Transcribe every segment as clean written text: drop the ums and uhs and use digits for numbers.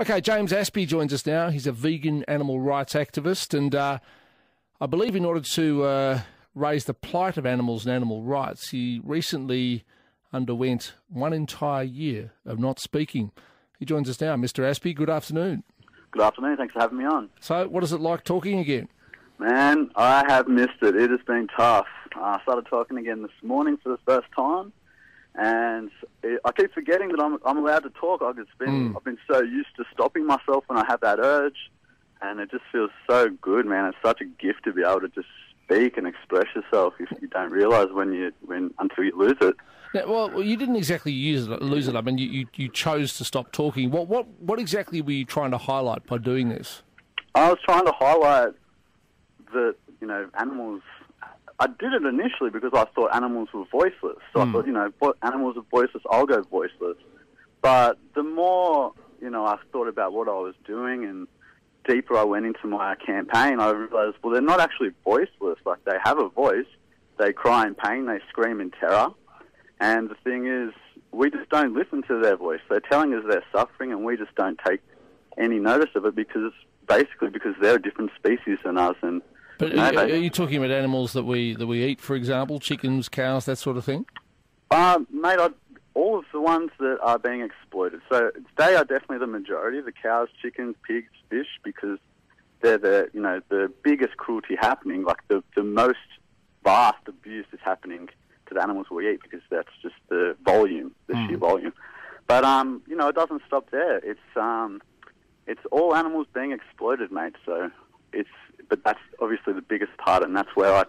Okay, James Aspey joins us now. He's a vegan animal rights activist, and I believe in order to raise the plight of animals and animal rights, he recently underwent one entire year of not speaking. He joins us now. Mr. Aspey, good afternoon. Good afternoon. Thanks for having me on. So, what is it like talking again? Man, I have missed it. It has been tough. I started talking again this morning for the first time, and I keep forgetting that I'm allowed to talk. I've been so used to stopping myself when I have that urge, and it just feels so good, man. It's such a gift to be able to just speak and express yourself if you don't realise until you lose it. Now, well, you didn't exactly lose it. I mean, you chose to stop talking. What exactly were you trying to highlight by doing this? I was trying to highlight that, animals... I did it initially because I thought animals were voiceless. So I thought, animals are voiceless, I'll go voiceless. But the more, I thought about what I was doing and deeper I went into my campaign, I realised, well, they're not actually voiceless. Like, they have a voice. They cry in pain. They scream in terror. And the thing is, we just don't listen to their voice. They're telling us they're suffering, and we just don't take any notice of it because they're a different species than us. And but are you talking about animals that we eat, for example, chickens, cows, that sort of thing? Mate, all of the ones that are being exploited. So they are definitely the majority, the cows, chickens, pigs, fish, because they're the biggest cruelty happening, like the most vast abuse is happening to the animals we eat, because that's just the volume, sheer volume. But, it doesn't stop there. It's all animals being exploited, mate, but that's obviously the biggest part, and that's where I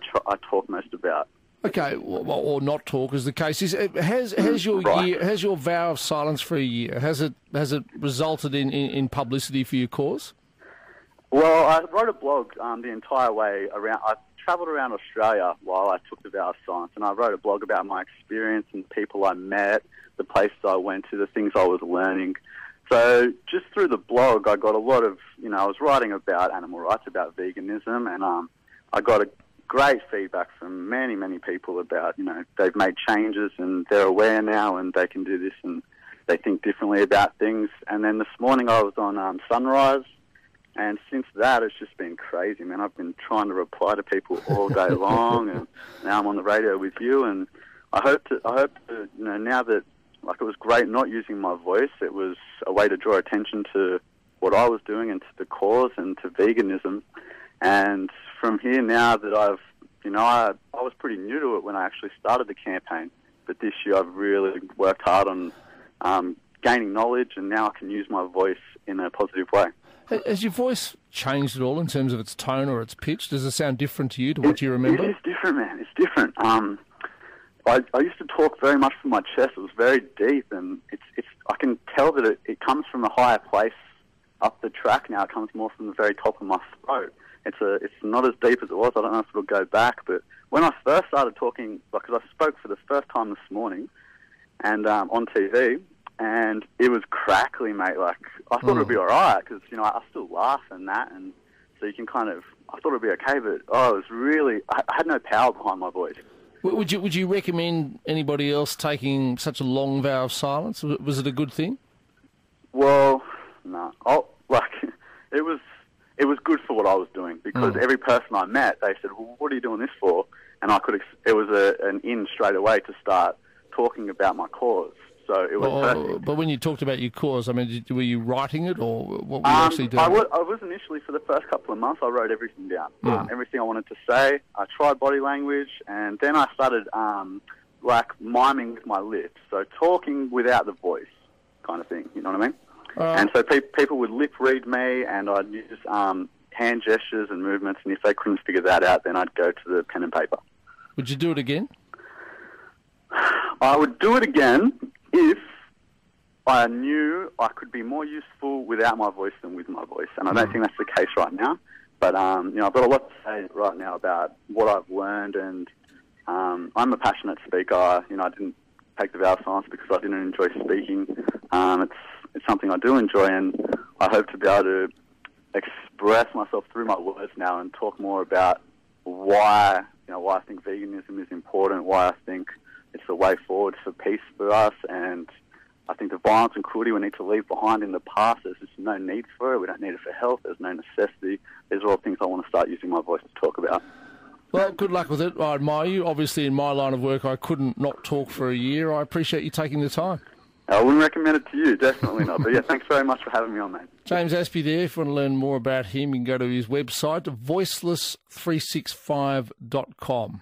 talk most about. Okay, or not talk, as the case is. Has your vow of silence for a year, has it resulted in publicity for your cause? Well, I wrote a blog the entire way around. I travelled around Australia while I took the vow of silence, and I wrote a blog about my experience and the people I met, the places I went to, the things I was learning. So just through the blog, I got a lot of, I was writing about animal rights, about veganism, and I got a great feedback from many, many people about, they've made changes and they're aware now and they can do this and they think differently about things. And then this morning I was on Sunrise, and since that it's just been crazy, man. I've been trying to reply to people all day long, and now I'm on the radio with you, and I hope to, now that, like, it was great not using my voice. It was a way to draw attention to what I was doing and to the cause and to veganism. And from here, now that I was pretty new to it when I actually started the campaign, but this year I've really worked hard on gaining knowledge, and now I can use my voice in a positive way. Has your voice changed at all in terms of its tone or its pitch? Does it sound different to you, to what you remember? It is different, man. It's different. I used to talk very much from my chest. It was very deep, and I can tell that it comes from a higher place up the track now. It comes more from the very top of my throat. It's not as deep as it was. I don't know if it'll go back, but when I first started talking, because I spoke for the first time this morning, and on TV, and it was crackly, mate. Like, I thought it'd be all right, because I still laugh and that, and so you can I thought it'd be okay, but it was really, I had no power behind my voice. Would you recommend anybody else taking such a long vow of silence? Was it a good thing? Well, no. It was good for what I was doing, because every person I met, they said, "Well, what are you doing this for?" And it was an in straight away to start talking about my cause. So it was perfect. But when you talked about your cause, I mean, were you writing it, or what were you actually doing? I was initially, for the first couple of months, I wrote everything down. Everything I wanted to say. I tried body language, and then I started miming with my lips. So talking without the voice kind of thing, you know what I mean? And so people would lip read me, and I'd use hand gestures and movements, and if they couldn't figure that out, then I'd go to the pen and paper. Would you do it again? I would do it again if I knew I could be more useful without my voice than with my voice. And I don't think that's the case right now. But, I've got a lot to say right now about what I've learned, and I'm a passionate speaker. I didn't take the vow of silence because I didn't enjoy speaking. It's something I do enjoy, and I hope to be able to express myself through my words now and talk more about why I think veganism is important, why I think it's the way forward for peace for us, and I think the violence and cruelty we need to leave behind in the past, there's just no need for it. We don't need it for health. There's no necessity. These are all things I want to start using my voice to talk about. Well, good luck with it. I admire you. Obviously, in my line of work, I couldn't not talk for a year. I appreciate you taking the time. I wouldn't recommend it to you, definitely not. But yeah, thanks very much for having me on, mate. James Aspey there. If you want to learn more about him, you can go to his website, voiceless365.com.